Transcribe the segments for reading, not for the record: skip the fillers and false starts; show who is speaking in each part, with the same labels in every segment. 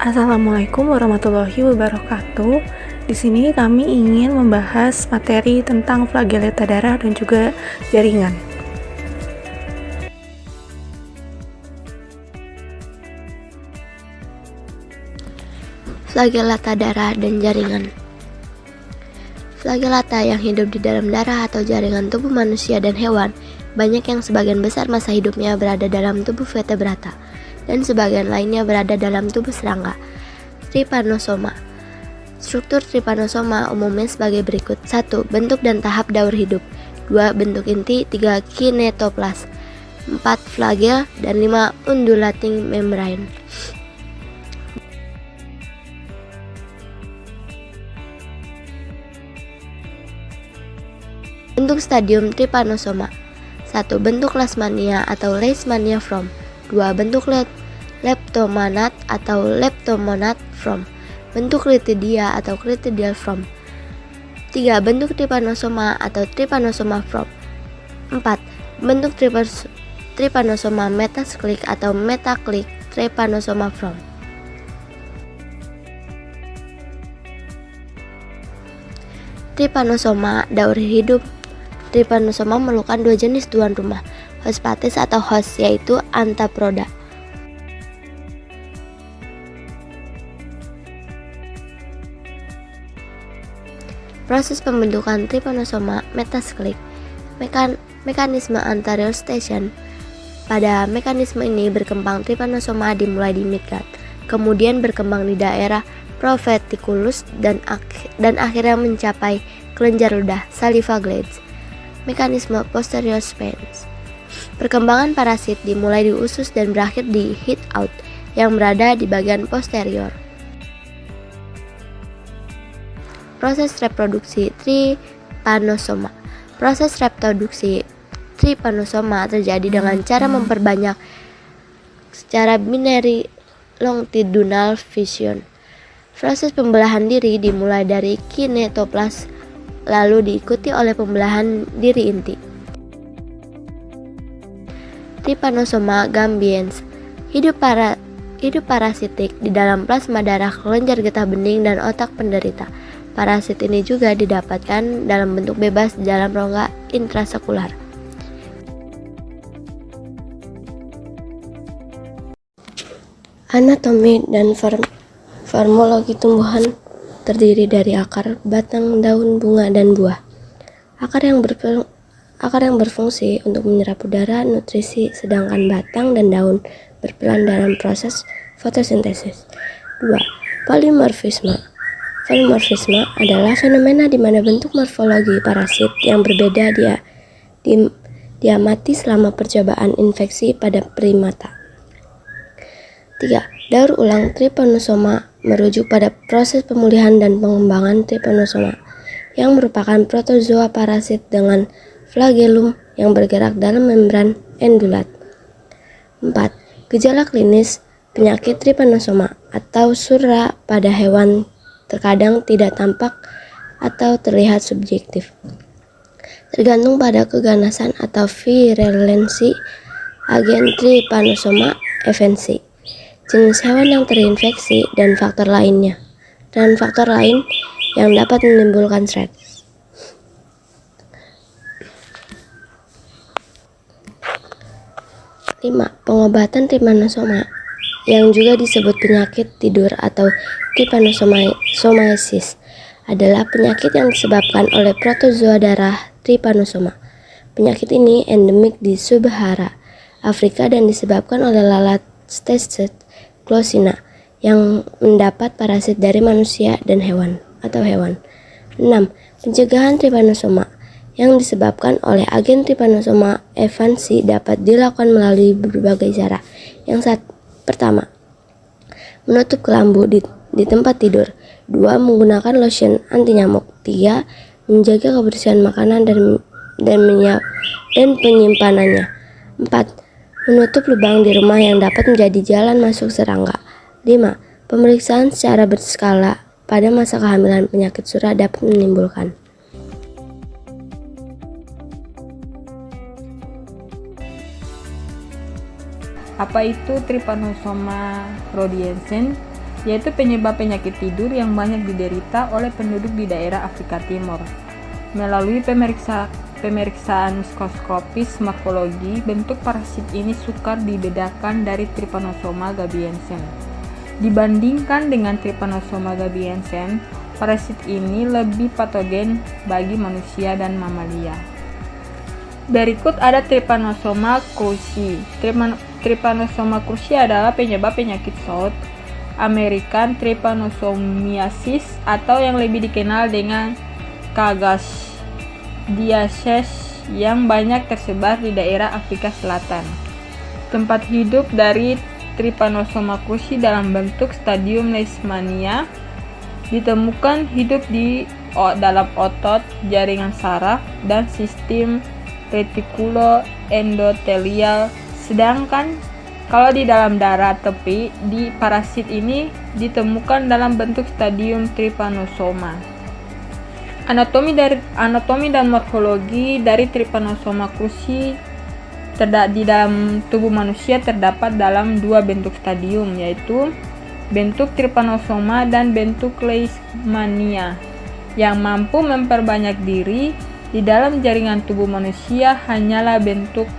Speaker 1: Assalamualaikum warahmatullahi wabarakatuh. Di sini kami ingin membahas materi tentang flagellata darah dan juga jaringan.
Speaker 2: Flagellata darah dan jaringan. Flagellata yang hidup di dalam darah atau jaringan tubuh manusia dan hewan, banyak yang sebagian besar masa hidupnya berada dalam tubuh vertebrata, dan sebagian lainnya berada dalam tubuh serangga. Trypanosoma. Struktur trypanosoma umumnya sebagai berikut: 1. Bentuk dan tahap daur hidup. 2. Bentuk inti. 3. Kinetoplas. 4. Flagel. Dan 5. Undulating membrane. Bentuk stadium trypanosoma. 1. Bentuk Leishmania atau Leishmania form. 2. Bentuk leptomonad atau leptomonad form. Bentuk Cryptidia atau Cryptidial form. 3. Bentuk trypanosoma atau trypanosoma form. 4. Bentuk trypanosoma metacyclic atau metaclic trypanosoma form. Trypanosoma daur hidup. Trypanosoma memerlukan dua jenis tuan rumah, host pathis atau host, yaitu Anthropoda. Proses pembentukan trypanosoma metacyclic. Mekanisme anterior station. Pada mekanisme ini berkembang trypanosoma dimulai di midgut, kemudian berkembang di daerah proverticulus dan akhirnya mencapai kelenjar ludah saliva glands. Mekanisme posterior spans. Perkembangan parasit dimulai di usus dan berakhir di head out yang berada di bagian posterior. Proses reproduksi trypanosoma. Proses reproduksi trypanosoma terjadi dengan cara memperbanyak secara binary longitudinal fission. Proses pembelahan diri dimulai dari kinetoplas lalu diikuti oleh pembelahan diri inti. Trypanosoma gambiens. Hidup parasitik di dalam plasma darah, kelenjar getah bening, dan otak penderita. Parasit ini juga didapatkan dalam bentuk bebas di dalam rongga intrasekular. Anatomi dan formologi tumbuhan terdiri dari akar, batang, daun, bunga, dan buah. Akar yang berfungsi untuk menyerap udara, nutrisi, sedangkan batang dan daun berperan dalam proses fotosintesis. 2. Polimorfisme. Polimorfisme adalah fenomena di mana bentuk morfologi parasit yang berbeda diamati selama percobaan infeksi pada primata. 3. Daur ulang trypanosoma merujuk pada proses pemulihan dan pengembangan trypanosoma yang merupakan protozoa parasit dengan flagellum yang bergerak dalam membran endulat. 4. Gejala klinis penyakit trypanosoma atau surra pada hewan terkadang tidak tampak atau terlihat subjektif, tergantung pada keganasan atau virulensi agen trypanosoma evensi, jenis hewan yang terinfeksi, dan faktor lain yang dapat menimbulkan stres. 5. Pengobatan trypanosoma yang juga disebut penyakit tidur atau trypanosomiasis adalah penyakit yang disebabkan oleh protozoa darah trypanosoma. Penyakit ini endemik di Sub-Sahara Afrika dan disebabkan oleh lalat Stachybotrys glossina yang mendapat parasit dari manusia dan hewan. 6. Pencegahan trypanosoma yang disebabkan oleh agen trypanosoma evensi dapat dilakukan melalui berbagai cara. Pertama, menutup kelambu di tempat tidur. 2. Menggunakan lotion anti nyamuk. 3. Menjaga kebersihan makanan dan penyimpanannya. 4. Menutup lubang di rumah yang dapat menjadi jalan masuk serangga. 5. Pemeriksaan secara berskala pada masa kehamilan penyakit surra dapat menimbulkan.
Speaker 3: Apa itu Trypanosoma rhodesiense? yaitu penyebab penyakit tidur yang banyak diderita oleh penduduk di daerah Afrika Timur. Melalui pemeriksaan mikroskopis morfologi, bentuk parasit ini sukar dibedakan dari Trypanosoma gabiense. Dibandingkan dengan Trypanosoma gabiense, parasit ini lebih patogen bagi manusia dan mamalia. Berikut ada Trypanosoma cruzi. Trypanosoma cruzi adalah penyebab penyakit South American Trypanosomiasis atau yang lebih dikenal dengan Chagas-diaceae yang banyak tersebar di daerah Afrika Selatan. Tempat hidup dari Trypanosoma cruzi dalam bentuk stadium leishmania ditemukan hidup di dalam otot, jaringan saraf, dan sistem retikuloendotelial. Sedangkan kalau di dalam darah tepi, parasit ini ditemukan dalam bentuk stadium Trypanosoma. Anatomi dan morfologi dari Trypanosoma cruzi di dalam tubuh manusia terdapat dalam dua bentuk stadium, yaitu bentuk Trypanosoma dan bentuk leishmania, yang mampu memperbanyak diri. Di dalam jaringan tubuh manusia hanyalah bentuk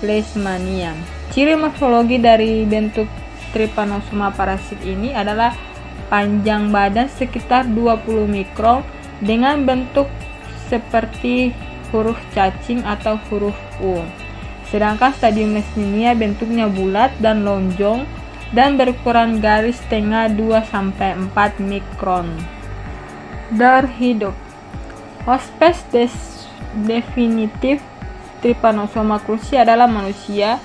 Speaker 3: leishmania. Ciri morfologi dari bentuk Trypanosoma parasit ini adalah panjang badan sekitar 20 mikron dengan bentuk seperti huruf cacing atau huruf U. Sedangkan stadium leishmania bentuknya bulat dan lonjong dan berukuran garis tengah 2-4 mikron. Daur hidup. Hospes definitif Trypanosoma cruzi adalah manusia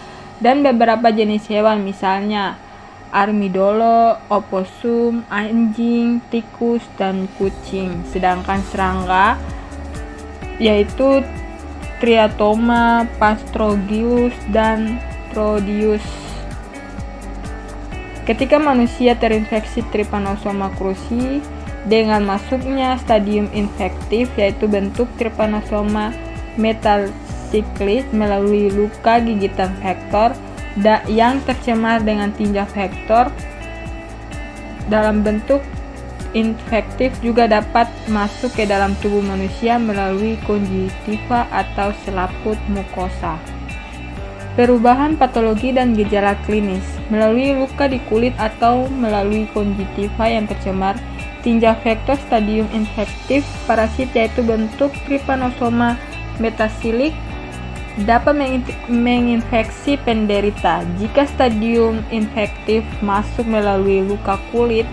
Speaker 3: dan beberapa jenis hewan, misalnya armadillo, opossum, anjing, tikus, dan kucing. Sedangkan serangga yaitu Triatoma, Pastrogius, dan Trodius. Ketika manusia terinfeksi Trypanosoma cruzi dengan masuknya stadium infektif, yaitu bentuk Trypanosoma metacyclis melalui luka gigitan vektor yang tercemar dengan tinja vektor, dalam bentuk infektif juga dapat masuk ke dalam tubuh manusia melalui konjungtiva atau selaput mukosa. Perubahan patologi dan gejala klinis melalui luka di kulit atau melalui konjungtiva yang tercemar tinja vektor stadium infektif parasit, yaitu bentuk Trypanosoma metacyclis, dapat menginfeksi penderita. Jika stadium infektif masuk melalui luka kulit,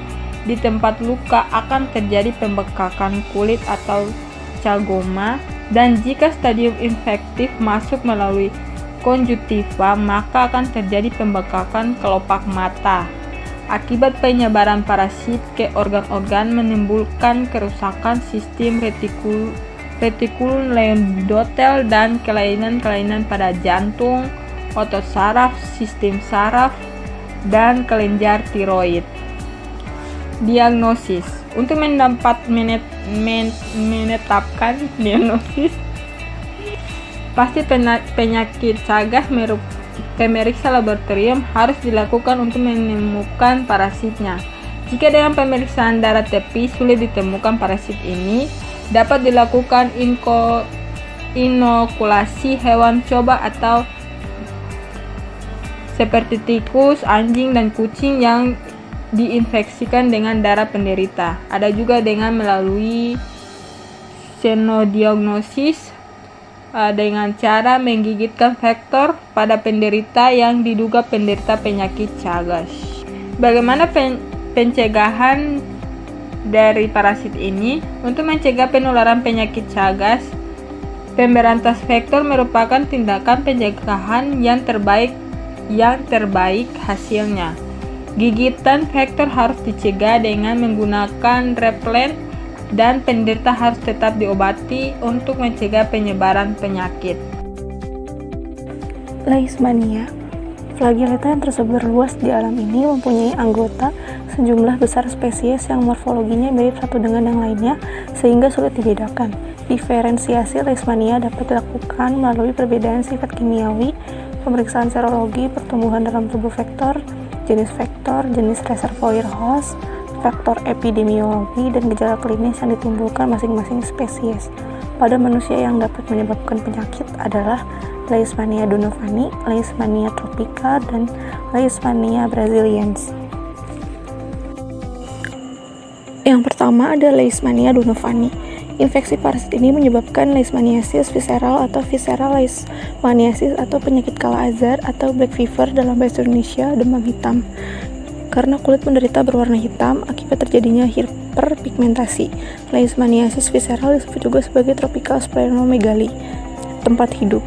Speaker 3: di tempat luka akan terjadi pembekakan kulit atau chagoma, dan jika stadium infektif masuk melalui konjungtiva, maka akan terjadi pembekakan kelopak mata. Akibat penyebaran parasit ke organ-organ menimbulkan kerusakan sistem retikulum endotel dan kelainan-kelainan pada jantung, otot saraf, sistem saraf, dan kelenjar tiroid. Diagnosis. Untuk menetapkan diagnosis pasti penyakit Chagas, pemeriksa laboratorium harus dilakukan untuk menemukan parasitnya. Jika dengan pemeriksaan darah tepi sulit ditemukan parasit ini, dapat dilakukan inokulasi hewan coba atau seperti tikus, anjing, dan kucing yang diinfeksikan dengan darah penderita. Ada juga dengan melalui senodiagnosis dengan cara menggigitkan vektor pada penderita yang diduga penderita penyakit Chagas. Bagaimana pencegahan dari parasit ini? Untuk mencegah penularan penyakit Chagas, pemberantas vektor merupakan tindakan pencegahan yang terbaik hasilnya. Gigitan vektor harus dicegah dengan menggunakan repelen, dan penderita harus tetap diobati untuk mencegah penyebaran penyakit.
Speaker 1: Leishmania. Flagellata yang tersebar luas di alam ini mempunyai anggota sejumlah besar spesies yang morfologinya mirip satu dengan yang lainnya sehingga sulit dibedakan. Diferensiasi Leishmania dapat dilakukan melalui perbedaan sifat kimiawi, pemeriksaan serologi, pertumbuhan dalam tubuh vektor, jenis vektor, jenis reservoir host, faktor epidemiologi, dan gejala klinis yang ditimbulkan masing-masing spesies. Pada manusia yang dapat menyebabkan penyakit adalah Leishmania donovani, Leishmania tropica, dan Leishmania brasiliensis. Yang pertama ada Leishmania donovani. Infeksi parasit ini menyebabkan leishmaniasis visceral atau visceral leishmaniasis atau penyakit kala azar atau black fever dalam bahasa Indonesia, demam hitam. Karena kulit penderita berwarna hitam akibat terjadinya hiperpigmentasi. Leishmaniasis visceral disebut juga sebagai tropical splenomegaly, tempat hidup.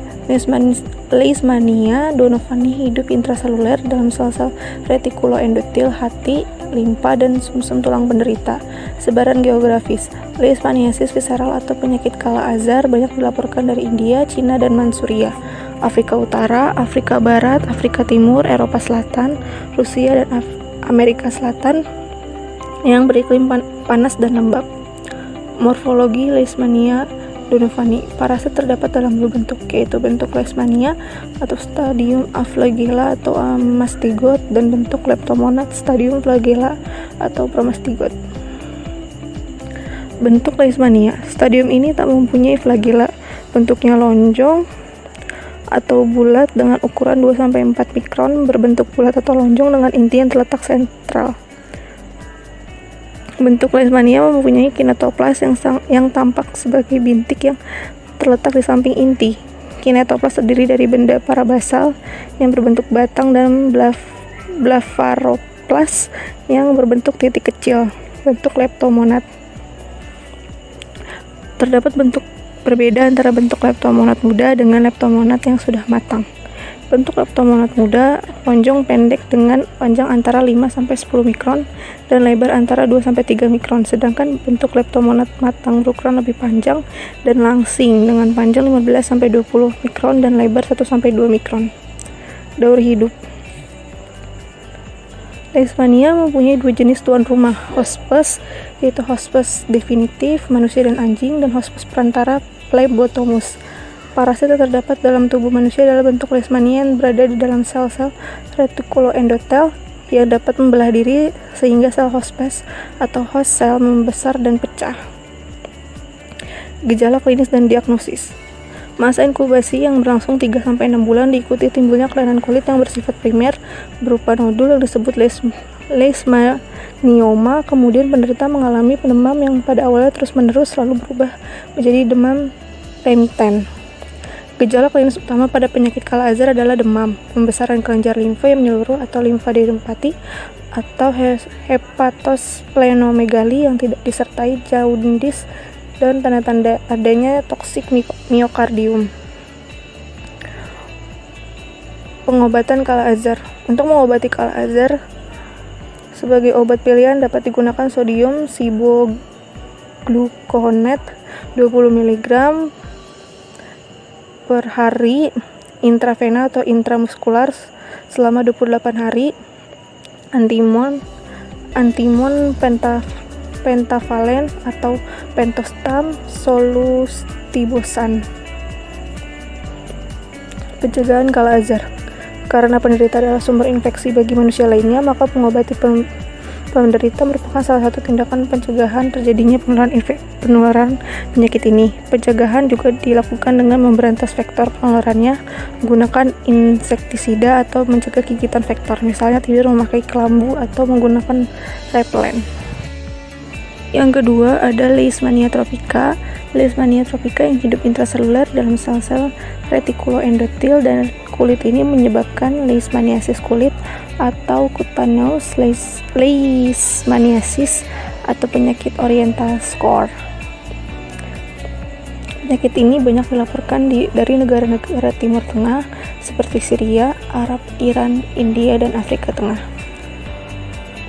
Speaker 1: Leishmania donovani hidup intraseluler dalam sel-sel retikuloendotil, hati, limpa, dan sumsum tulang penderita. Sebaran geografis, Leishmaniasis visceral atau penyakit kala azar banyak dilaporkan dari India, Cina, dan Manchuria, Afrika Utara, Afrika Barat, Afrika Timur, Eropa Selatan, Rusia, dan Amerika Selatan yang beriklim panas dan lembab. Morfologi Leishmania donovani. Parasit terdapat dalam dua bentuk, yaitu bentuk Leishmania atau stadium aflagella atau mastigot, dan bentuk leptomonad stadium flagella atau promastigot. Bentuk Leishmania. Stadium ini tak mempunyai flagella. Bentuknya lonjong atau bulat dengan ukuran 2-4 mikron, berbentuk bulat atau lonjong dengan inti yang terletak sentral. Bentuk Leishmania mempunyai kinetoplas yang tampak sebagai bintik yang terletak di samping inti. Kinetoplas terdiri dari benda parabasal yang berbentuk batang dan blafaroplas yang berbentuk titik kecil, bentuk leptomonad. Terdapat bentuk berbeda antara bentuk leptomonad muda dengan leptomonad yang sudah matang. Bentuk leptomonad muda lonjong pendek dengan panjang antara 5-10 mikron dan lebar antara 2-3 mikron, sedangkan bentuk leptomonad matang berukuran lebih panjang dan langsing dengan panjang 15-20 mikron dan lebar 1-2 mikron. Daur hidup. Leishmania mempunyai dua jenis tuan rumah, hospes, yaitu hospes definitif, manusia dan anjing, dan hospes perantara, Phlebotomus. Parasit yang terdapat dalam tubuh manusia adalah bentuk Leishmania yang berada di dalam sel-sel retikuloendotel yang dapat membelah diri sehingga sel hospes atau host cell membesar dan pecah. Gejala klinis dan diagnosis. Masa inkubasi yang berlangsung 3-6 bulan diikuti timbulnya kelainan kulit yang bersifat primer berupa nodul yang disebut leishmanioma. Kemudian penderita mengalami demam yang pada awalnya terus-menerus lalu berubah menjadi demam remiten. Gejala klinis utama pada penyakit kala azar adalah demam, pembesaran kelenjar limfa yang menyeluruh atau limfadenopati, atau hepatosplenomegaly yang tidak disertai jaundice, dan tanda-tanda adanya toksik miokardium. Pengobatan kala azar. Untuk mengobati kala azar, sebagai obat pilihan dapat digunakan sodium sibogluconate 20 mg per hari intravena atau intramuskular selama 28 hari, antimon pentavalen atau pentostam solustibosan. Pencegahan kala azar. Karena penderita adalah sumber infeksi bagi manusia lainnya, maka mengobati penderita merupakan salah satu tindakan pencegahan terjadinya penularan penyakit ini. Pencegahan juga dilakukan dengan memberantas vektor penularannya menggunakan insektisida atau mencegah gigitan vektor, misalnya tidak memakai kelambu atau menggunakan repelen. Yang kedua ada Leishmania tropica. Leishmania tropica yang hidup intraseluler dalam sel-sel retikuloendotil, dan kulit ini menyebabkan leishmaniasis kulit atau cutaneous leishmaniasis atau penyakit oriental score. Penyakit ini banyak dilaporkan dari negara-negara Timur Tengah seperti Syria, Arab, Iran, India, dan Afrika Tengah.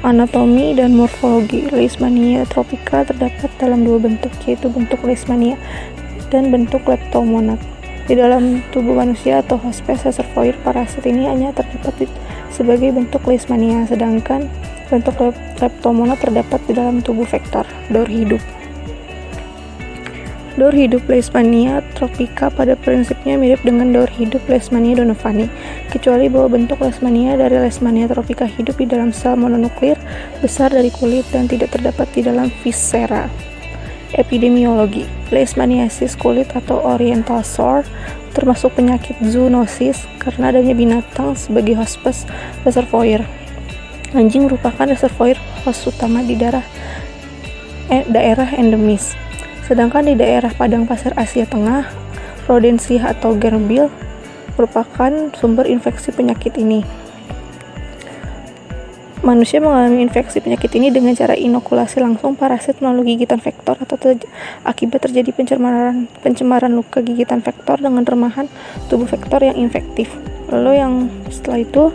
Speaker 1: Anatomi dan morfologi. Leishmania tropica terdapat dalam dua bentuk, yaitu bentuk Leishmania dan bentuk leptomonad. Di dalam tubuh manusia atau hospes reservoir, parasit ini hanya terdapat sebagai bentuk Leishmania, sedangkan bentuk leptomonad terdapat di dalam tubuh vektor daur hidup. Daur hidup Leishmania tropica pada prinsipnya mirip dengan daur hidup Leishmania donovani, kecuali bahwa bentuk Leishmania dari Leishmania tropica hidup di dalam sel mononuklir besar dari kulit dan tidak terdapat di dalam viscera. Epidemiologi Leishmaniasis kulit atau oriental sore termasuk penyakit zoonosis karena adanya binatang sebagai hospes reservoir. Anjing merupakan reservoir host utama di daerah endemis. Sedangkan di daerah padang pasir Asia Tengah, Rodentia atau gerbil merupakan sumber infeksi penyakit ini. Manusia mengalami infeksi penyakit ini dengan cara inokulasi langsung parasit melalui gigitan vektor atau akibat terjadi pencemaran luka gigitan vektor dengan remahan tubuh vektor yang infektif. Lalu yang setelah itu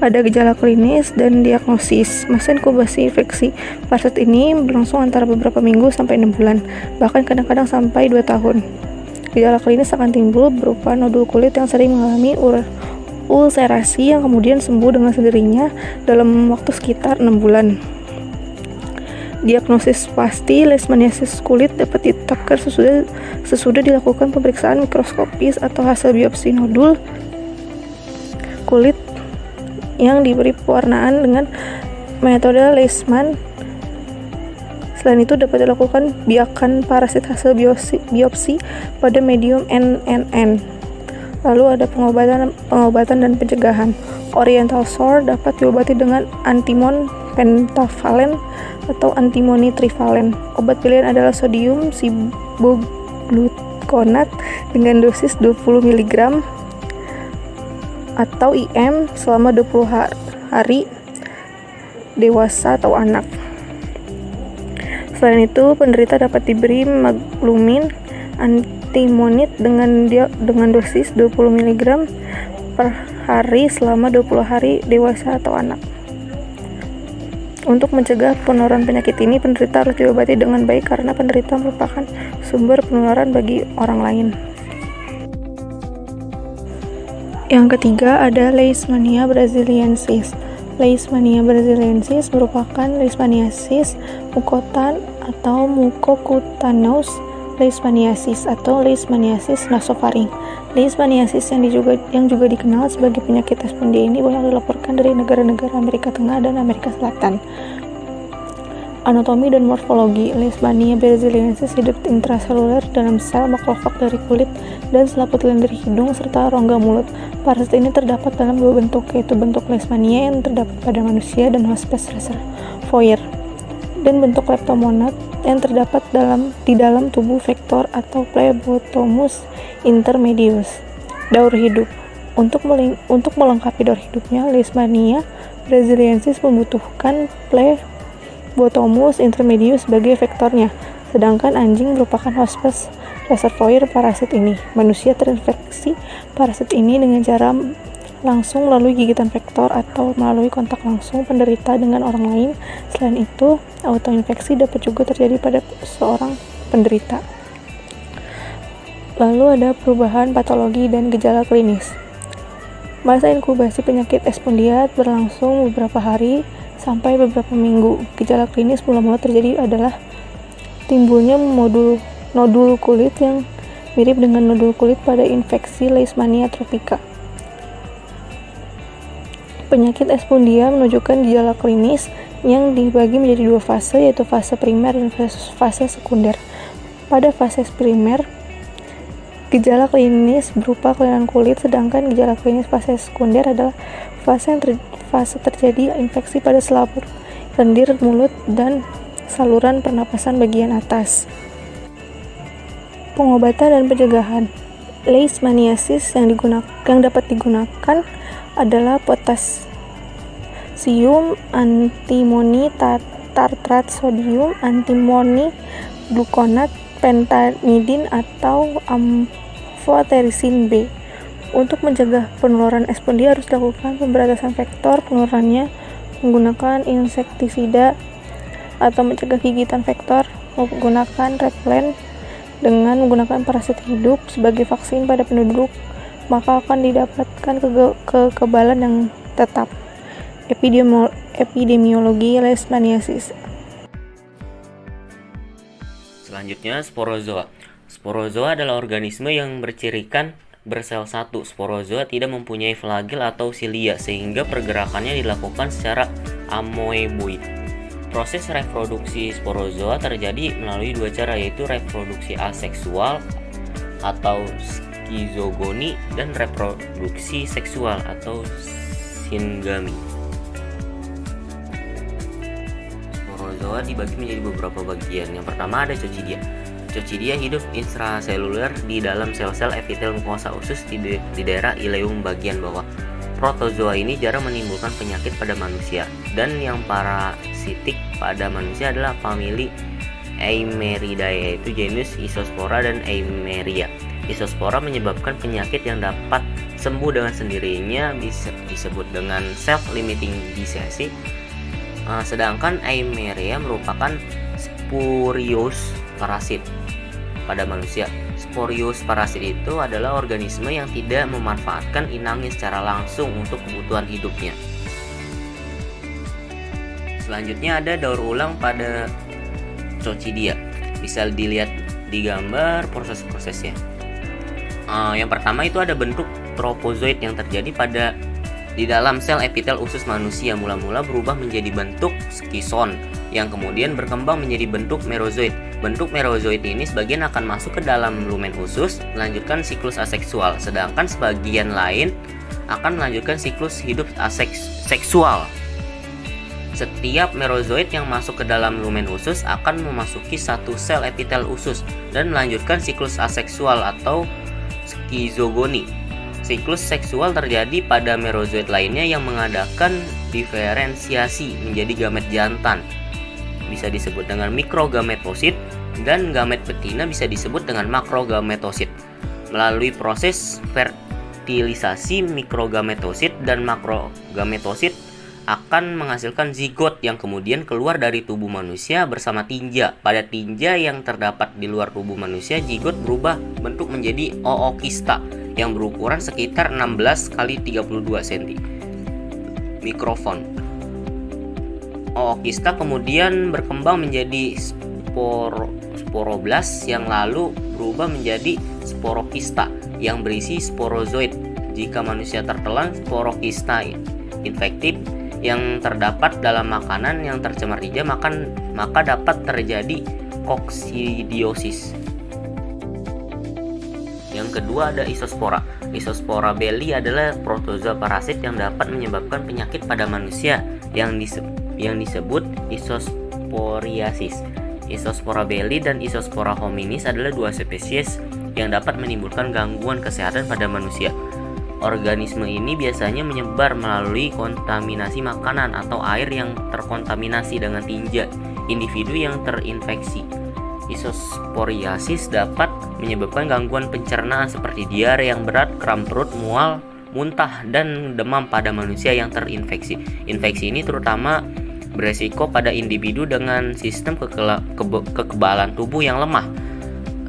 Speaker 1: ada gejala klinis dan diagnosis. Masa inkubasi infeksi parasit ini berlangsung antara beberapa minggu sampai 6 bulan, bahkan kadang-kadang sampai 2 tahun. Gejala klinis akan timbul berupa nodul kulit yang sering mengalami ulserasi yang kemudian sembuh dengan sendirinya dalam waktu sekitar 6 bulan. Diagnosis pasti leishmaniasis kulit dapat ditetapkan sesudah dilakukan pemeriksaan mikroskopis atau hasil biopsi nodul kulit yang diberi pewarnaan dengan metode Leishman. Selain itu dapat dilakukan biakan parasit hasil biopsi pada medium NNN. Lalu ada pengobatan dan pencegahan. Oriental sore dapat diobati dengan antimon pentavalen atau antimoni trivalen. Obat pilihan adalah sodium sibogluconat dengan dosis 20 mg atau IM selama 20 hari dewasa atau anak. Selain itu, penderita dapat diberi maglumin antimonid dengan dosis 20 mg per hari selama 20 hari dewasa atau anak. Untuk mencegah penularan penyakit ini, penderita harus diobati dengan baik karena penderita merupakan sumber penularan bagi orang lain. Yang ketiga ada Leishmania brasiliensis. Leishmania brasiliensis merupakan leishmaniasis mukotan atau mucocutaneous leishmaniasis atau leishmaniasis nasofaring. Leishmaniasis yang juga dikenal sebagai penyakit Espundia ini banyak dilaporkan dari negara-negara Amerika Tengah dan Amerika Selatan. Anatomi dan morfologi Leishmania brasiliensis hidup intraseluler dalam sel makrofag dari kulit dan selaput lendir hidung serta rongga mulut. Parasit ini terdapat dalam dua bentuk, yaitu bentuk Leishmania yang terdapat pada manusia dan hospes reservoir, dan bentuk leptomonad yang terdapat di dalam tubuh vektor atau Plebotomus intermedius. Daur hidup. Untuk melengkapi daur hidupnya, Leishmania brasiliensis membutuhkan Plebotomus intermedius sebagai vektornya, sedangkan anjing merupakan hospes reservoir parasit ini. Manusia terinfeksi parasit ini dengan cara langsung melalui gigitan vektor atau melalui kontak langsung penderita dengan orang lain. Selain itu, autoinfeksi dapat juga terjadi pada seorang penderita. Lalu ada perubahan patologi dan gejala klinis. Masa inkubasi penyakit Espundia berlangsung beberapa hari sampai beberapa minggu. Gejala klinis mula-mula terjadi adalah timbulnya nodul kulit yang mirip dengan nodul kulit pada infeksi Leishmania tropica. Penyakit Espundia menunjukkan gejala klinis yang dibagi menjadi dua fase, yaitu fase primer dan fase sekunder. Pada fase primer, gejala klinis berupa kelainan kulit, sedangkan gejala klinis fase sekunder adalah fase terjadi infeksi pada selaput lendir mulut dan saluran pernapasan bagian atas. Pengobatan dan pencegahan Leishmaniasis yang dapat digunakan adalah potasium antimoni tartrat sodium, antimoni gluconat, pentamidin atau amphoterisin B. Untuk mencegah penularan Espundia harus dilakukan pemberantasan vektor penularannya menggunakan insektisida atau mencegah gigitan vektor menggunakan repelen. Dengan menggunakan parasit hidup sebagai vaksin pada penduduk, maka akan didapatkan kekebalan yang tetap. Epidemiologi Leishmaniasis.
Speaker 4: Selanjutnya, sporozoa. Sporozoa adalah organisme yang bercirikan bersel satu. Sporozoa tidak mempunyai flagel atau silia sehingga pergerakannya dilakukan secara amoeboid. Proses reproduksi sporozoa terjadi melalui dua cara, yaitu reproduksi aseksual atau skizogoni dan reproduksi seksual atau singami. Sporozoa dibagi menjadi beberapa bagian. Yang pertama ada Coccidia. Coccidia hidup intraseluler di dalam sel-sel epitel mukosa usus di daerah ileum bagian bawah. Protozoa ini jarang menimbulkan penyakit pada manusia, dan yang parasitik pada manusia adalah famili Eimeridae, yaitu genus Isospora dan Eimeria. Isospora menyebabkan penyakit yang dapat sembuh dengan sendirinya, bisa disebut dengan self-limiting disease. Sedangkan Eimeria merupakan spurious parasit pada manusia. Spurious parasit itu adalah organisme yang tidak memanfaatkan inangnya secara langsung untuk kebutuhan hidupnya. Selanjutnya ada daur ulang pada Coccidia. Bisa dilihat di gambar proses-prosesnya. Yang pertama itu ada bentuk tropozoid yang terjadi di dalam sel epitel usus manusia. Mula-mula berubah menjadi bentuk skison yang kemudian berkembang menjadi bentuk merozoid. Bentuk merozoid ini sebagian akan masuk ke dalam lumen usus, melanjutkan siklus aseksual, sedangkan sebagian lain akan melanjutkan siklus hidup aseksual. Setiap merozoid yang masuk ke dalam lumen usus akan memasuki satu sel epitel usus dan melanjutkan siklus aseksual atau skizogoni. Siklus seksual terjadi pada merozoid lainnya yang mengadakan diferensiasi menjadi gamet jantan, bisa disebut dengan mikrogametosit, dan gamet betina bisa disebut dengan makrogametosit. Melalui proses fertilisasi, mikrogametosit dan makrogametosit akan menghasilkan zigot yang kemudian keluar dari tubuh manusia bersama tinja. Pada tinja yang terdapat di luar tubuh manusia, zigot berubah bentuk menjadi ookista yang berukuran sekitar 16 x 32 cm mikrofon. Ookista kemudian berkembang menjadi sporoblast yang lalu berubah menjadi sporokista yang berisi sporozoid. Jika manusia tertelan sporokista infektif yang terdapat dalam makanan yang tercemar hijau, maka dapat terjadi koksidiosis. Yang kedua ada Isospora. Isospora belli adalah protozoa parasit yang dapat menyebabkan penyakit pada manusia yang disebut isosporiasis. Isospora belli dan Isospora hominis adalah dua spesies yang dapat menimbulkan gangguan kesehatan pada manusia. Organisme ini biasanya menyebar melalui kontaminasi makanan atau air yang terkontaminasi dengan tinja individu yang terinfeksi. Isosporiasis dapat menyebabkan gangguan pencernaan seperti diare yang berat, kram perut, mual, muntah, dan demam pada manusia yang terinfeksi. Infeksi ini terutama beresiko pada individu dengan sistem kekebalan tubuh yang lemah,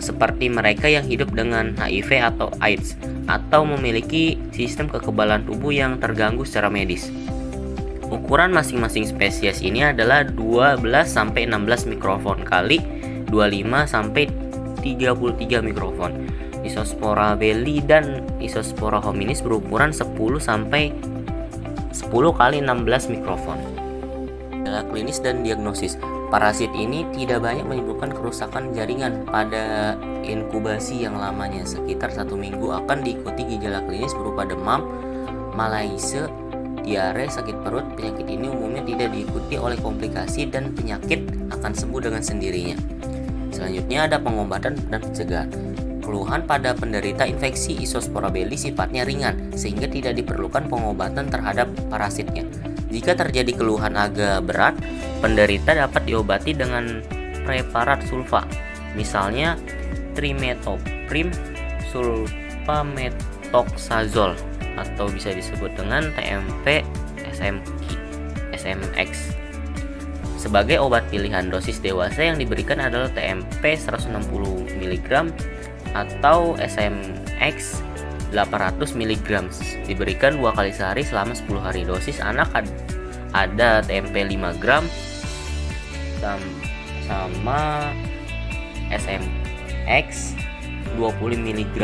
Speaker 4: seperti mereka yang hidup dengan HIV atau AIDS, atau memiliki sistem kekebalan tubuh yang terganggu secara medis. Ukuran masing-masing spesies ini adalah 12-16 mikrofon kali 25-33 mikrofon. Isospora belli dan Isospora hominis berukuran 10-10 kali 16 mikrofon. Gejala klinis dan diagnosis. Parasit ini tidak banyak menimbulkan kerusakan jaringan pada inkubasi yang lamanya sekitar 1 minggu. Akan diikuti gejala klinis berupa demam, malaise, diare, sakit perut. Penyakit ini umumnya tidak diikuti oleh komplikasi dan penyakit akan sembuh dengan sendirinya. Selanjutnya ada pengobatan dan pencegahan. Keluhan pada penderita infeksi Isospora belli sifatnya ringan sehingga tidak diperlukan pengobatan terhadap parasitnya. Jika terjadi keluhan agak berat, penderita dapat diobati dengan preparat sulfa, misalnya trimetoprim sulfametoxazole atau bisa disebut dengan TMP SMX. Sebagai obat pilihan, dosis dewasa yang diberikan adalah TMP 160 mg atau SMX 800 mg. Diberikan 2 kali sehari selama 10 hari. Dosis anak ada TMP 5 gram sama SMX 20 mg.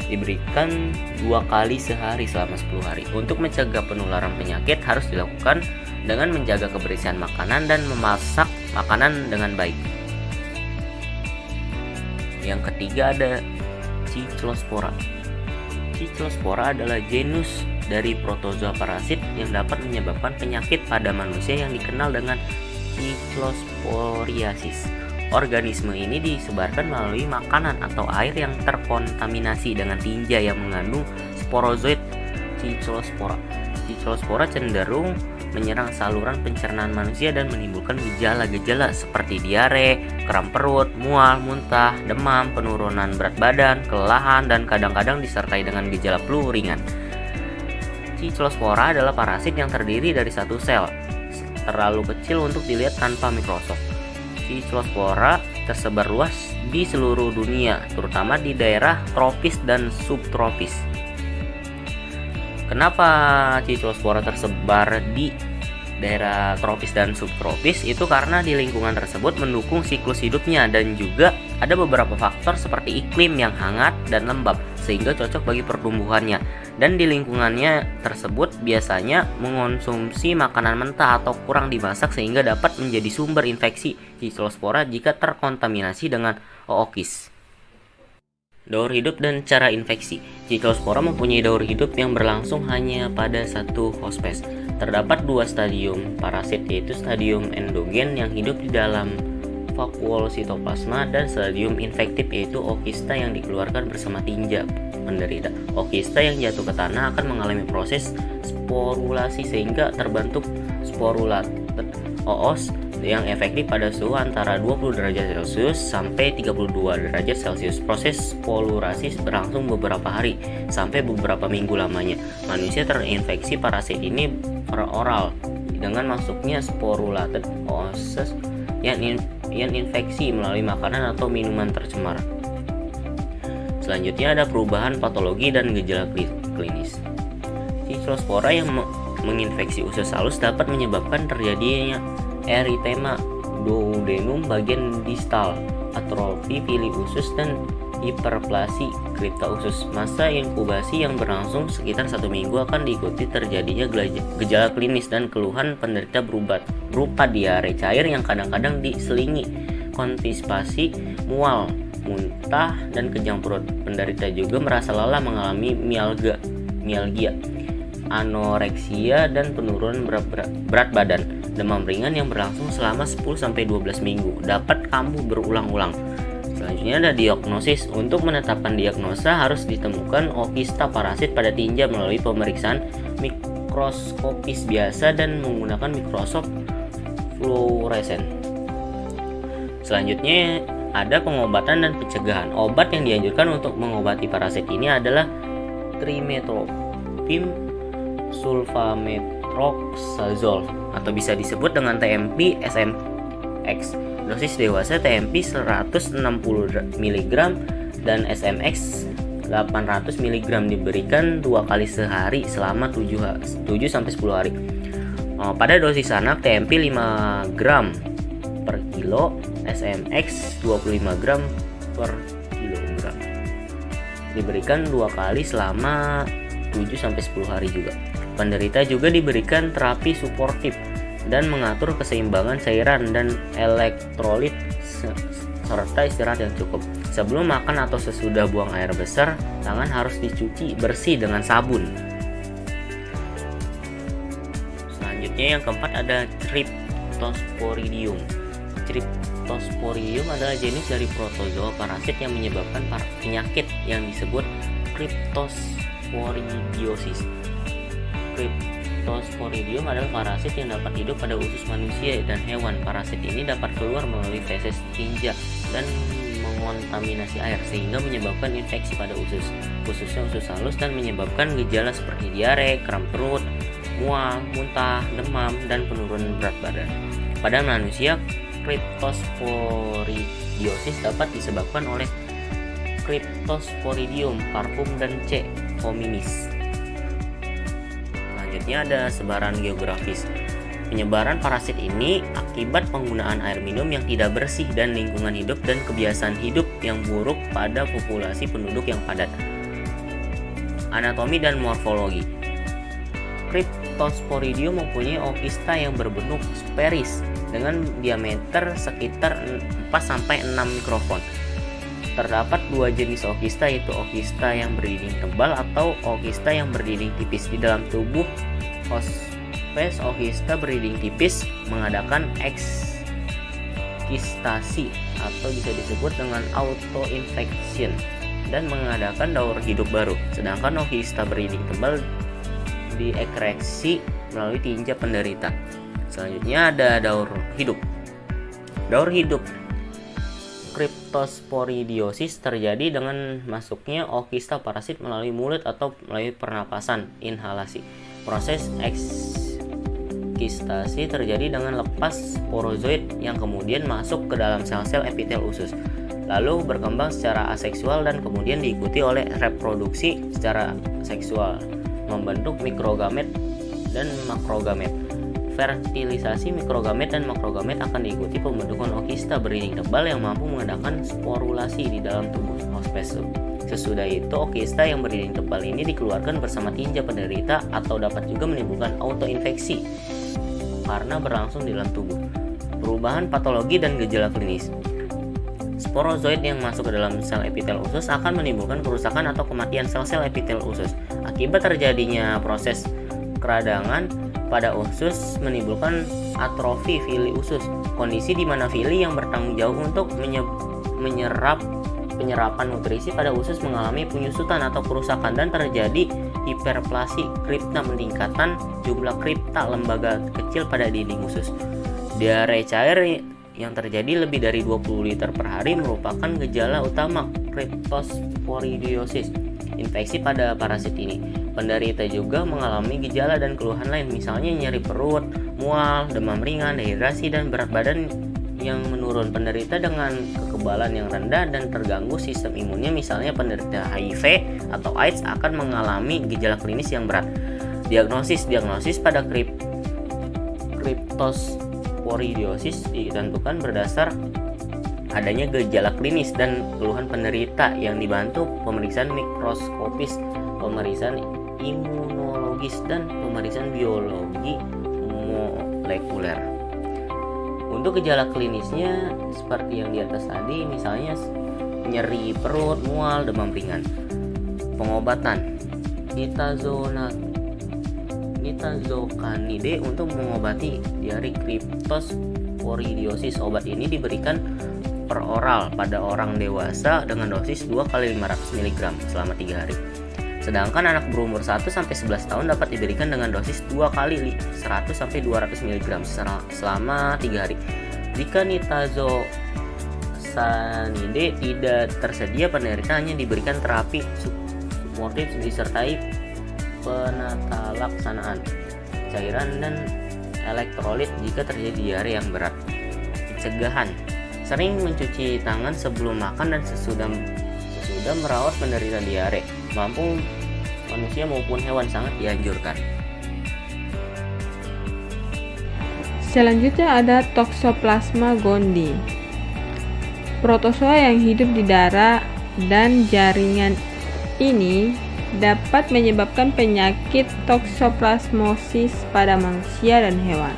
Speaker 4: Diberikan 2 kali sehari selama 10 hari. Untuk mencegah penularan penyakit harus dilakukan dengan menjaga kebersihan makanan dan memasak makanan dengan baik. Yang ketiga ada Cyclospora. Cyclospora adalah genus dari protozoa parasit yang dapat menyebabkan penyakit pada manusia yang dikenal dengan Cyclosporiasis. Organisme ini disebarkan melalui makanan atau air yang terkontaminasi dengan tinja yang mengandung sporozoid Cyclospora. Cyclospora cenderung menyerang saluran pencernaan manusia dan menimbulkan gejala-gejala seperti diare, kram perut, mual, muntah, demam, penurunan berat badan, kelelahan, dan kadang-kadang disertai dengan gejala flu ringan. Cyclospora adalah parasit yang terdiri dari satu sel, terlalu kecil untuk dilihat tanpa mikroskop. Cyclospora tersebar luas di seluruh dunia, terutama di daerah tropis dan subtropis. Kenapa Cyclospora tersebar di daerah tropis dan subtropis? Itu karena di lingkungan tersebut mendukung siklus hidupnya, dan juga ada beberapa faktor seperti iklim yang hangat dan lembab sehingga cocok bagi pertumbuhannya. Dan di lingkungannya tersebut biasanya mengonsumsi makanan mentah atau kurang dimasak sehingga dapat menjadi sumber infeksi Cyclospora jika terkontaminasi dengan ookis. Daur hidup dan cara infeksi. Cyclospora mempunyai daur hidup yang berlangsung hanya pada satu hospes. Terdapat 2 stadium parasit, yaitu stadium endogen yang hidup di dalam vakuol sitoplasma dan stadium infektif, yaitu ookista yang dikeluarkan bersama tinja penderita. Ookista yang jatuh ke tanah akan mengalami proses sporulasi sehingga terbentuk sporulated oos yang efektif pada suhu antara 20 derajat Celcius sampai 32 derajat Celcius. Proses sporulasi berlangsung beberapa hari sampai beberapa minggu lamanya. Manusia terinfeksi parasit ini peroral dengan masuknya sporulated ooses yang infeksi melalui makanan atau minuman tercemar. Selanjutnya ada perubahan patologi dan gejala klinis. Cyclospora yang menginfeksi usus halus dapat menyebabkan terjadinya eritema duodenum bagian distal, atrofi pili usus, dan hiperplasi kripta usus. Masa inkubasi yang berlangsung sekitar 1 minggu akan diikuti terjadinya gejala klinis dan keluhan penderita berupa diare cair yang kadang-kadang diselingi konstipasi, mual, muntah, dan kejang perut. Penderita juga merasa lelah, mengalami mialgia, anoreksia, dan penurunan berat badan. Demam ringan yang berlangsung selama 10-12 minggu dapat kambuh berulang-ulang. Selanjutnya ada diagnosis. Untuk menetapkan diagnosa harus ditemukan ookista parasit pada tinja melalui pemeriksaan mikroskopis biasa dan menggunakan mikroskop fluoresen. Selanjutnya ada pengobatan dan pencegahan. Obat yang dianjurkan untuk mengobati parasit ini adalah trimetoprim sulfametroxazole atau bisa disebut dengan TMP SMX. Dosis dewasa TMP 160 mg dan SMX 800 mg diberikan 2 kali sehari selama 7-10 hari. Pada dosis anak TMP 5 gram per kilo, SMX 25 gram per kilogram. Diberikan 2 kali selama 7-10 hari juga. Penderita juga diberikan terapi suportif dan mengatur keseimbangan cairan dan elektrolit serta istirahat yang cukup. Sebelum makan atau sesudah buang air besar, tangan harus dicuci bersih dengan sabun. Selanjutnya yang keempat ada Cryptosporidium. Cryptosporidium adalah jenis dari protozoa parasit yang menyebabkan penyakit yang disebut Cryptosporidiosis. Cryptosporidium adalah parasit yang dapat hidup pada usus manusia dan hewan. Parasit ini dapat keluar melalui feses tinja dan mengontaminasi air sehingga menyebabkan infeksi pada usus, khususnya usus halus, dan menyebabkan gejala seperti diare, kram perut, mual, muntah, demam, dan penurunan berat badan. Pada manusia, Cryptosporidiosis dapat disebabkan oleh Cryptosporidium parvum dan C. hominis. Selanjutnya ada sebaran geografis. Penyebaran parasit ini akibat penggunaan air minum yang tidak bersih dan lingkungan hidup dan kebiasaan hidup yang buruk pada populasi penduduk yang padat. Anatomi dan morfologi. Cryptosporidium mempunyai okista yang berbentuk sferis dengan diameter sekitar 4-6 mikron. Terdapat dua jenis okista, yaitu okista yang berdinding tebal atau okista yang berdinding tipis. Di dalam tubuh hospes, okista berdinding tipis mengadakan ekskistasi atau bisa disebut dengan autoinfection dan mengadakan daur hidup baru. Sedangkan okista berdinding tebal diekreksi melalui tinja penderita. Selanjutnya ada daur hidup. Daur hidup Cryptosporidiosis terjadi dengan masuknya okista parasit melalui mulut atau melalui pernapasan inhalasi. Proses ekskistasi terjadi dengan lepas sporozoid yang kemudian masuk ke dalam sel-sel epitel usus, lalu berkembang secara aseksual dan kemudian diikuti oleh reproduksi secara seksual, membentuk mikrogamet dan makrogamet. Fertilisasi mikrogamet dan makrogamet akan diikuti pembentukan okista berdinding tebal yang mampu mengadakan sporulasi di dalam tubuh hospes. Sesudah itu, okista yang berdinding tebal ini dikeluarkan bersama tinja penderita atau dapat juga menimbulkan autoinfeksi karena berlangsung di dalam tubuh. Perubahan patologi dan gejala klinis. Sporozoid yang masuk ke dalam sel epitel usus akan menimbulkan kerusakan atau kematian sel-sel epitel usus. Akibat terjadinya proses keradangan pada usus menimbulkan atrofi fili usus, kondisi di mana fili yang bertanggung jawab untuk menyerap penyerapan nutrisi pada usus mengalami penyusutan atau kerusakan dan terjadi hiperplasi kripta, peningkatan jumlah kripta lembaga kecil pada dinding usus. Diare cair yang terjadi lebih dari 20 liter per hari merupakan gejala utama Cryptosporidiosis. Infeksi pada parasit ini. Penderita juga mengalami gejala dan keluhan lain, misalnya nyeri perut, mual, demam ringan, dehidrasi, dan berat badan yang menurun. Penderita dengan kekebalan yang rendah dan terganggu sistem imunnya, misalnya penderita HIV atau AIDS, akan mengalami gejala klinis yang berat. Diagnosis pada Cryptosporidiosis ditentukan berdasar adanya gejala klinis dan keluhan penderita yang dibantu pemeriksaan mikroskopis, pemeriksaan imunologis, dan pemeriksaan biologi molekuler. Untuk gejala klinisnya seperti yang di atas tadi, misalnya nyeri perut, mual, demam ringan. Pengobatan nitazocanide untuk mengobati diare Cryptosporidiosis. Obat ini diberikan per oral pada orang dewasa dengan dosis 2 kali 500 mg selama 3 hari. Sedangkan anak berumur 1-11 tahun dapat diberikan dengan dosis 2 kali 100-200 mg selama 3 hari. Jika nitazocanide tidak tersedia, penderita hanya diberikan terapi suportif disertai penatalaksanaan cairan dan elektrolit jika terjadi diare yang berat. Pencegahan: sering mencuci tangan sebelum makan dan sesudah merawat penderita diare, mampu manusia maupun hewan, sangat dianjurkan.
Speaker 3: Selanjutnya ada Toxoplasma gondii. Protozoa yang hidup di darah dan jaringan ini dapat menyebabkan penyakit toksoplasmosis pada manusia dan hewan.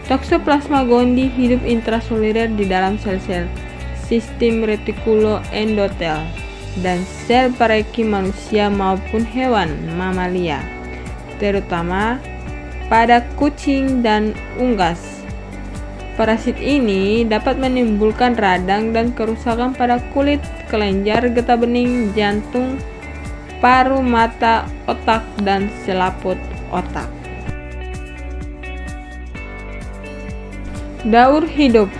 Speaker 3: Toxoplasma gondii hidup intraseluler di dalam sel-sel sistem retikuloendotel dan sel pareki manusia maupun hewan mamalia, terutama pada kucing dan unggas. Parasit ini dapat menimbulkan radang dan kerusakan pada kulit, kelenjar getah bening, jantung, paru, mata, otak, dan selaput otak. Daur hidup.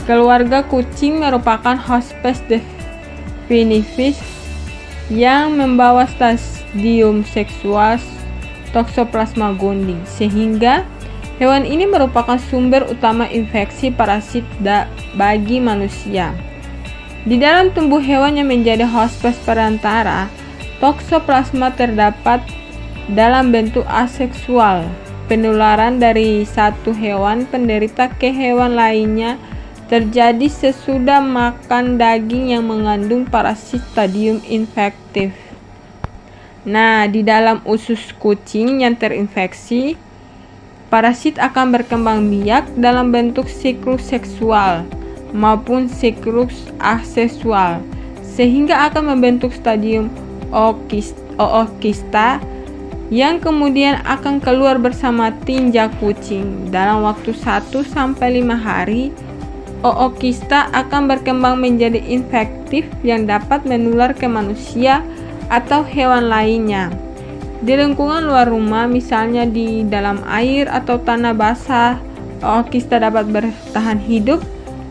Speaker 3: Keluarga kucing merupakan hospes definitif yang membawa stadium seksual Toxoplasma gondii, sehingga hewan ini merupakan sumber utama infeksi parasit bagi manusia. Di dalam tubuh hewan yang menjadi hospes perantara, Toxoplasma terdapat dalam bentuk aseksual penularan dari satu hewan penderita ke hewan lainnya terjadi sesudah makan daging yang mengandung parasit stadium infektif. Nah, di dalam usus kucing yang terinfeksi, parasit akan berkembang biak dalam bentuk siklus seksual maupun siklus aseksual, sehingga akan membentuk stadium oocysta yang kemudian akan keluar bersama tinja kucing. Dalam waktu 1-5 hari, oocysta akan berkembang menjadi infektif yang dapat menular ke manusia atau hewan lainnya. Di lingkungan luar rumah, misalnya di dalam air atau tanah basah, oocysta dapat bertahan hidup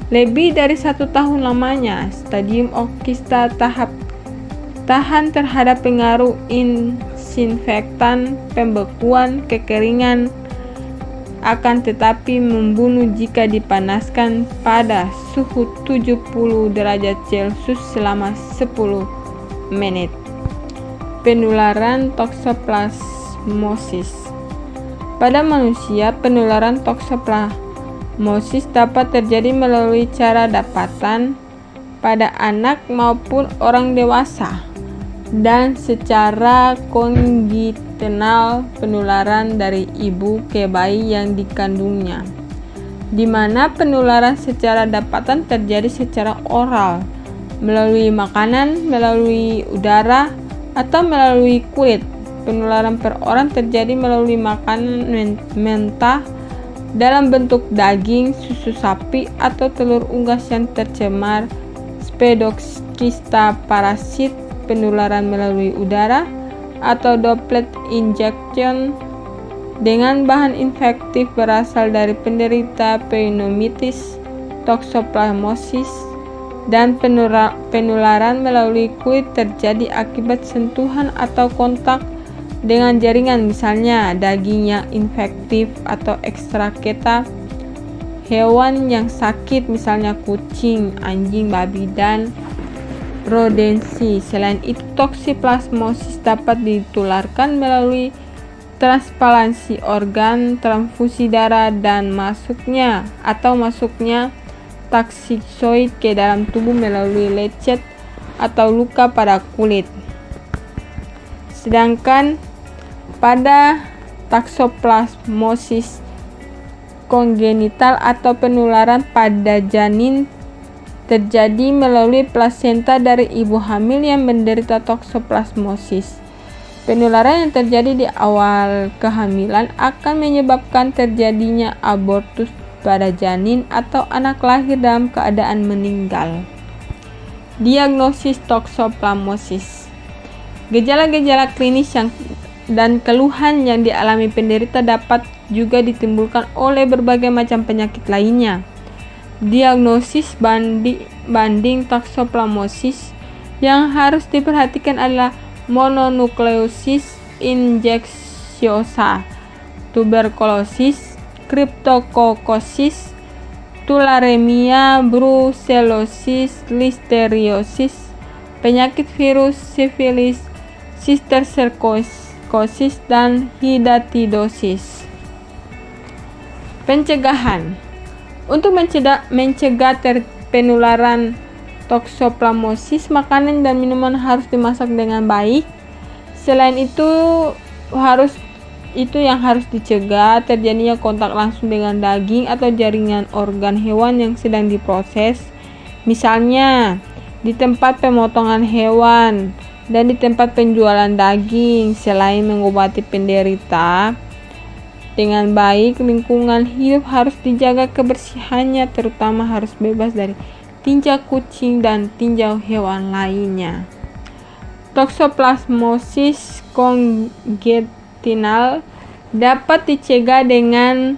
Speaker 3: lebih dari 1 tahun lamanya. Stadium oocysta tahan terhadap pengaruh disinfektan, pembekuan, kekeringan, akan tetapi membunuh jika dipanaskan pada suhu 70 derajat Celcius selama 10 menit. Penularan toksoplasmosis. Pada manusia, penularan toksoplasmosis dapat terjadi melalui cara dapatan pada anak maupun orang dewasa, dan secara kongenital penularan dari ibu ke bayi yang dikandungnya, di mana penularan secara dapatan terjadi secara oral, melalui makanan, melalui udara, atau melalui kulit. Penularan per orang terjadi melalui makanan mentah dalam bentuk daging, susu sapi, atau telur unggas yang tercemar Sphedoxista parasit. Penularan melalui udara atau droplet injection dengan bahan infektif berasal dari penderita pneumonitis, toksoplasmosis, dan penularan melalui kulit terjadi akibat sentuhan atau kontak dengan jaringan, misalnya daging yang infektif atau ekstraketa hewan yang sakit, misalnya kucing, anjing, babi, dan rodensi. Selain itu, toksoplasmosis dapat ditularkan melalui transplantasi organ, transfusi darah, dan masuknya toksikoid ke dalam tubuh melalui lecet atau luka pada kulit. Sedangkan pada toksoplasmosis kongenital atau penularan pada janin terjadi melalui plasenta dari ibu hamil yang menderita toksoplasmosis. Penularan yang terjadi di awal kehamilan akan menyebabkan terjadinya abortus pada janin atau anak lahir dalam keadaan meninggal. Diagnosis toksoplasmosis. Gejala-gejala klinis dan keluhan yang dialami penderita dapat juga ditimbulkan oleh berbagai macam penyakit lainnya. Diagnosis banding toksoplasmosis yang harus diperhatikan adalah mononukleosis infeksiosa, tuberkulosis, kriptokokosis, tularemia, brucellosis, listeriosis, penyakit virus, sifilis, sisterserkosis, dan hidatidosis. Pencegahan. Untuk mencegah penularan toksoplasmosis, makanan dan minuman harus dimasak dengan baik. Selain itu, yang harus dicegah terjadinya kontak langsung dengan daging atau jaringan organ hewan yang sedang diproses, misalnya di tempat pemotongan hewan dan di tempat penjualan daging. Selain mengobati penderita dengan baik, lingkungan hidup harus dijaga kebersihannya, terutama harus bebas dari tinja kucing dan tinja hewan lainnya. Toksoplasmosis kongenital dapat dicegah dengan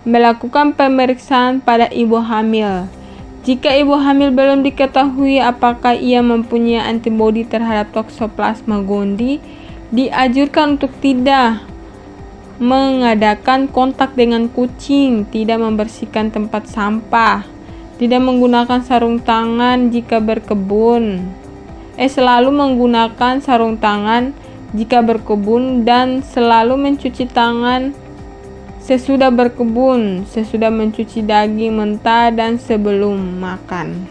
Speaker 3: melakukan pemeriksaan pada ibu hamil. Jika ibu hamil belum diketahui apakah ia mempunyai antibodi terhadap Toxoplasma gondii, dianjurkan untuk tidak mengadakan kontak dengan kucing, tidak membersihkan tempat sampah, tidak menggunakan sarung tangan jika berkebun. Selalu menggunakan sarung tangan jika berkebun dan selalu mencuci tangan sesudah berkebun, sesudah mencuci daging mentah, dan sebelum makan.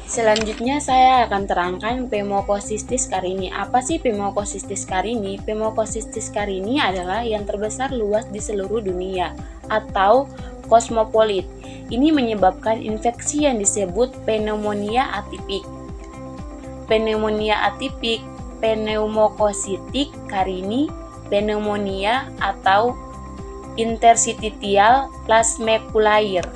Speaker 5: Selanjutnya saya akan terangkan Pneumocystis carini. Apa sih Pneumocystis carini? Pneumocystis carini adalah yang terbesar luas di seluruh dunia atau kosmopolit. Ini menyebabkan infeksi yang disebut pneumonia atipik. Pneumonia atipik, pneumokositik carini, pneumonia atau interstitial plasmaculaire.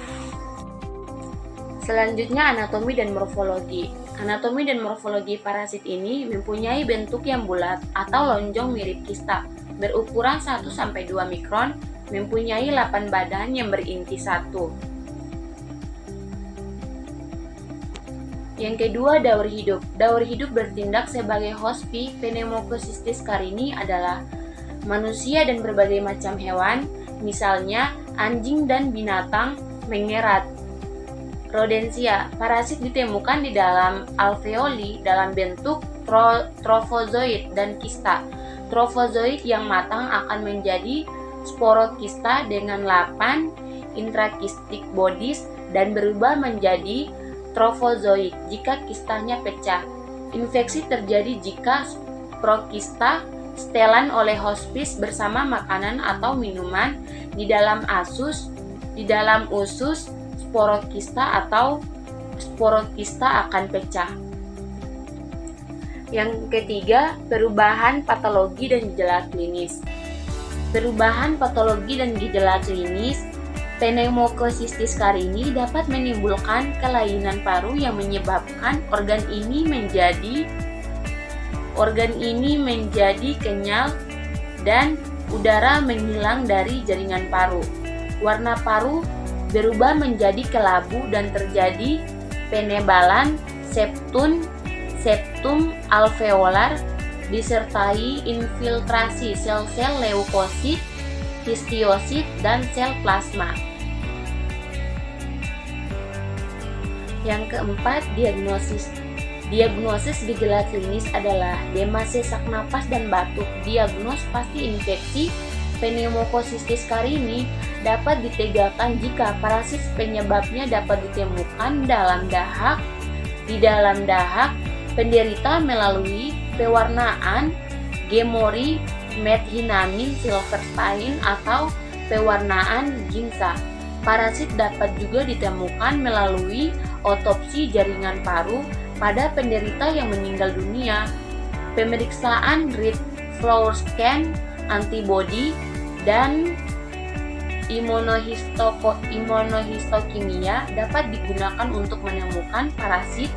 Speaker 5: Selanjutnya anatomi dan morfologi. Anatomi dan morfologi parasit ini mempunyai bentuk yang bulat atau lonjong mirip kista, berukuran 1-2 mikron, mempunyai 8 badan yang berinti 1. Yang kedua, daur hidup. Daur hidup bertindak sebagai host. Pneumocystis carini adalah manusia dan berbagai macam hewan, misalnya anjing dan binatang mengerat. Rodentia, parasit ditemukan di dalam alveoli dalam bentuk trofozoid dan kista. Trofozoid yang matang akan menjadi sporokista dengan 8 intrakistic bodies dan berubah menjadi trofozoid jika kistanya pecah. Infeksi terjadi jika prokista setelan oleh hospis bersama makanan atau minuman di dalam usus sporokista atau sporokista akan pecah. Yang ketiga, perubahan patologi dan gejala klinis. Perubahan patologi dan gejala klinis Pneumocystis carini dapat menimbulkan kelainan paru yang menyebabkan organ ini menjadi kenyal dan udara menghilang dari jaringan paru. Warna paru berubah menjadi kelabu dan terjadi penebalan septum alveolar disertai infiltrasi sel-sel leukosit, histiosit, dan sel plasma. Yang keempat, diagnosis. Diagnosis gejala klinis adalah demam, sesak napas, dan batuk. Diagnos pasti infeksi Pneumocystis carini dapat ditegakkan jika parasit penyebabnya dapat ditemukan di dalam dahak penderita melalui pewarnaan Gemori, methinamin, silverstein, atau pewarnaan ginza. Parasit dapat juga ditemukan melalui otopsi jaringan paru pada penderita yang meninggal dunia. Pemeriksaan red floor scan, antibodi, dan imunohistokimia dapat digunakan untuk menemukan parasit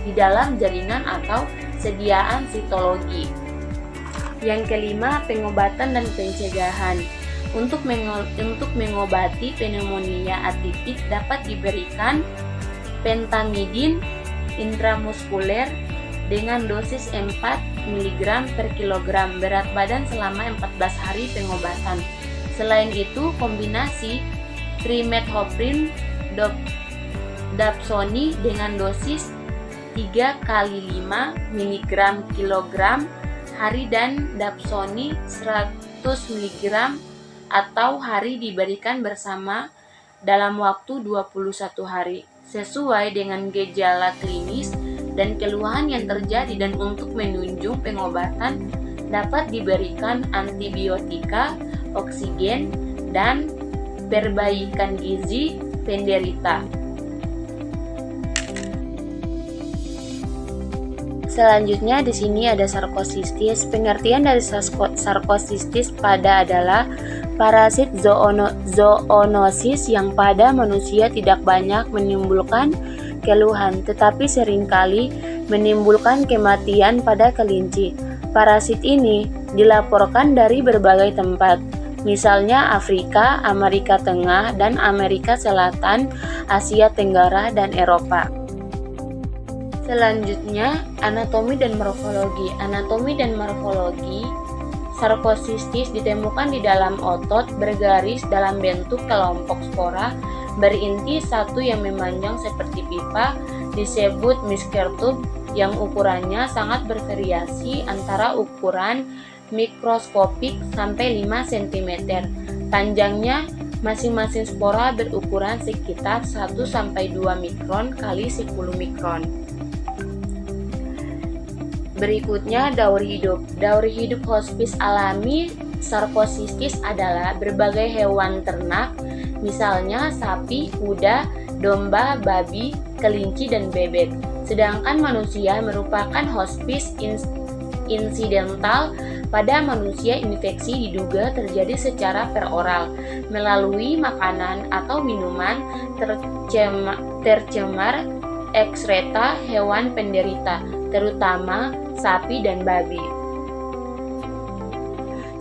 Speaker 5: di dalam jaringan atau sediaan sitologi. Yang kelima, pengobatan dan pencegahan. Untuk mengobati pneumonia atipik dapat diberikan pentamidin intramuskuler dengan dosis 4 mg per kilogram berat badan selama 14 hari pengobatan. Selain itu, kombinasi trimethoprim dapsoni dengan dosis 3 kali 5 mg kilogram hari dan dapsoni 100 mg atau hari diberikan bersama dalam waktu 21 hari sesuai dengan gejala klinis dan keluhan yang terjadi, dan untuk menunjang pengobatan dapat diberikan antibiotika, oksigen, dan perbaikan gizi penderita. Selanjutnya di sini ada sarkoistis. Pengertian dari sarkoistis pada adalah parasit zoonosis yang pada manusia tidak banyak menimbulkan keluhan, tetapi seringkali menimbulkan kematian pada kelinci. Parasit ini dilaporkan dari berbagai tempat, misalnya Afrika, Amerika Tengah, dan Amerika Selatan, Asia Tenggara, dan Eropa. Selanjutnya, anatomi dan morfologi. Anatomi dan morfologi sarkoistis ditemukan di dalam otot bergaris dalam bentuk kelompok spora berinti satu yang memanjang seperti pipa, disebut Miskertub, yang ukurannya sangat bervariasi antara ukuran mikroskopik sampai 5 cm. Panjangnya masing-masing spora berukuran sekitar 1-2 mikron kali 10 mikron. Berikutnya daur hidup. Daur hidup hospis alami sarkocistis adalah berbagai hewan ternak, misalnya sapi, kuda, domba, babi, kelinci, dan bebek. Sedangkan manusia merupakan hospis insidental. Pada manusia, infeksi diduga terjadi secara peroral melalui makanan atau minuman tercemar ekskreta hewan penderita, terutama sapi dan babi.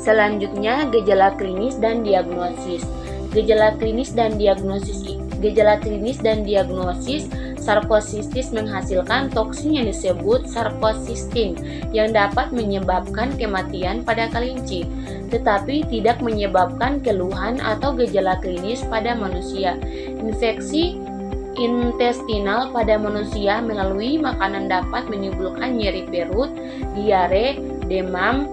Speaker 5: Selanjutnya, gejala klinis dan diagnosis. Gejala klinis sarkocistis menghasilkan toksin yang disebut sarkocistin yang dapat menyebabkan kematian pada kelinci, tetapi tidak menyebabkan keluhan atau gejala klinis pada manusia. Infeksi intestinal pada manusia melalui makanan dapat menimbulkan nyeri perut, diare, demam,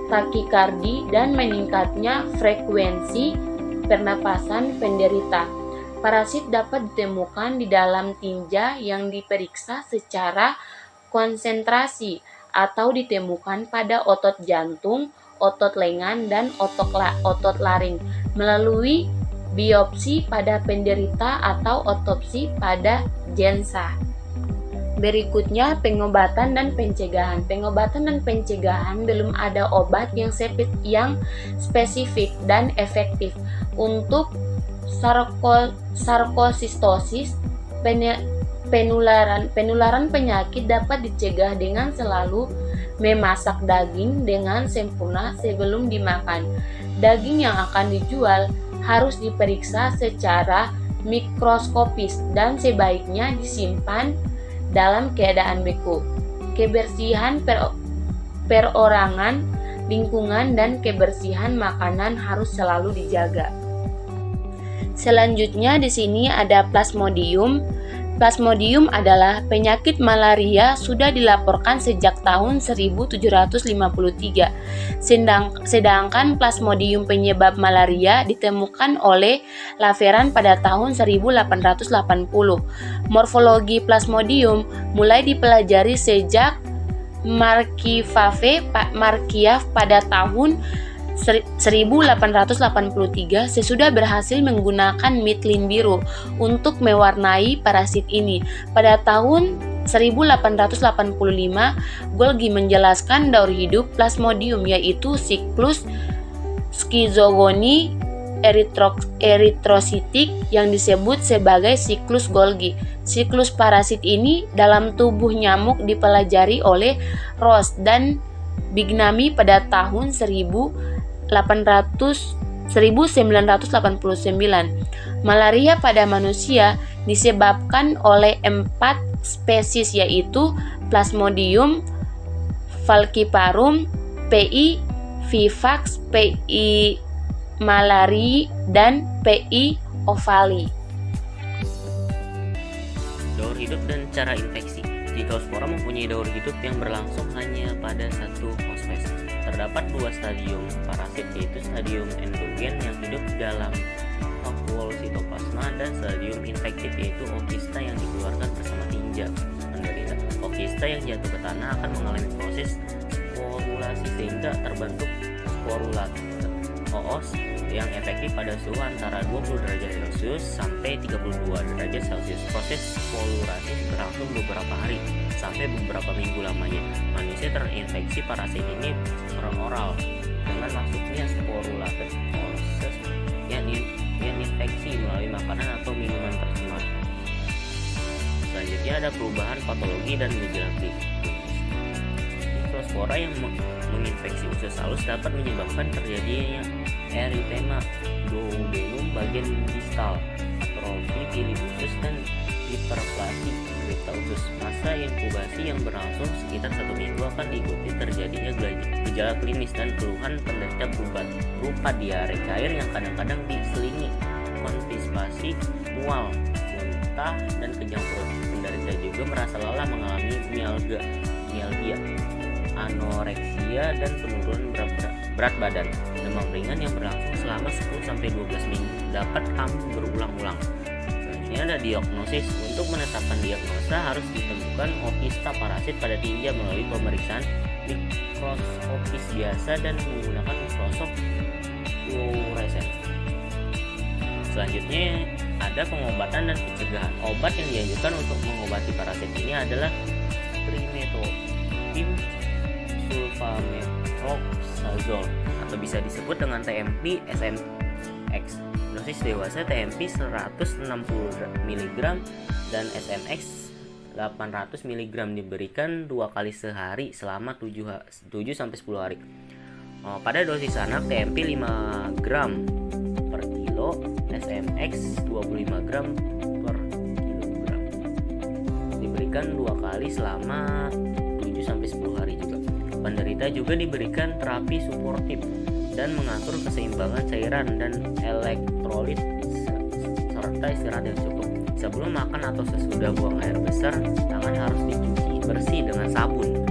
Speaker 5: takikardi, dan meningkatnya frekuensi pernapasan penderita. Parasit dapat ditemukan di dalam tinja yang diperiksa secara konsentrasi atau ditemukan pada otot jantung, otot lengan, dan otot laring melalui biopsi pada penderita atau otopsi pada jenazah. Berikutnya, pengobatan dan pencegahan. Pengobatan dan pencegahan belum ada obat yang spesifik dan efektif untuk sarkosistosis. Penularan penyakit dapat dicegah dengan selalu memasak daging dengan sempurna sebelum dimakan. Daging yang akan dijual harus diperiksa secara mikroskopis dan sebaiknya disimpan dalam keadaan beku. Kebersihan perorangan, lingkungan, dan kebersihan makanan harus selalu dijaga. Selanjutnya di sini ada Plasmodium. Plasmodium adalah penyakit malaria sudah dilaporkan sejak tahun 1753. Sedangkan Plasmodium penyebab malaria ditemukan oleh Laveran pada tahun 1880. Morfologi Plasmodium mulai dipelajari sejak Markiav pada tahun 1883 sesudah berhasil menggunakan mitlin biru untuk mewarnai parasit ini. Pada tahun 1885, Golgi menjelaskan daur hidup Plasmodium, yaitu siklus skizogoni eritrositik yang disebut sebagai siklus Golgi. Siklus parasit ini dalam tubuh nyamuk dipelajari oleh Ross dan Bignami pada tahun 1989. Malaria pada manusia disebabkan oleh 4 spesies, yaitu Plasmodium falciparum, PI vivax, PI malarii, dan PI ovale.
Speaker 4: Daur hidup dan cara infeksi. Zoospora mempunyai daur hidup yang berlangsung hanya pada satu hospes. Terdapat 2 stadium parasit, yaitu stadium endogen yang hidup dalam vakuol sitoplasma dan stadium infektif, yaitu okista yang dikeluarkan bersama tinja penderita. Okista yang jatuh ke tanah akan mengalami proses sporulasi sehingga terbentuk sporulat oos yang efektif pada suhu antara 20 derajat Celcius sampai 32 derajat Celcius. Proses sporulasi berlangsung beberapa hari sampai beberapa minggu lamanya. Manusia terinfeksi parasit ini oral dengan masuknya sporulated ooses yang infeksi melalui makanan atau minuman tercemar. Selanjutnya ada perubahan patologi dan gejala klinis. Zoospora yang menginfeksi usus halus dapat menyebabkan terjadinya eritema duodenum bagian distal, atrofi pili usus, dan hiperplasi kripta usus. Masa inkubasi yang berlangsung sekitar 1 minggu akan diikuti terjadinya gejala klinis dan keluhan penderita berupa diare cair yang kadang-kadang diselingi konstipasi, mual, muntah, dan kejang perut. Penderita juga merasa lelah, mengalami mialgia, anoreksia, dan penurunan berat Berat badan. Demam ringan yang berlangsung selama 10-12 minggu dapat kambuh berulang-ulang. Selanjutnya ada diagnosis. Untuk menetapkan diagnosa harus ditemukan oista parasit pada tinja melalui pemeriksaan mikroskopis biasa dan menggunakan mikroskop fluoresen. Selanjutnya ada pengobatan dan pencegahan. Obat yang dianjurkan untuk mengobati parasit ini adalah trimetoprim sulfamethoxazole atau bisa disebut dengan TMP SMX. Dosis dewasa TMP 160 mg dan SMX 800 mg diberikan 2 kali sehari selama 7-10 hari. Pada dosis anak TMP 5 gram per kilo, SMX 25 gram per kilogram. Diberikan 2 kali selama 7-10 hari juga. Penderita juga diberikan terapi suportif dan mengatur keseimbangan cairan dan elektrolit serta istirahat yang cukup. Sebelum makan atau sesudah buang air besar, tangan harus dicuci bersih dengan sabun.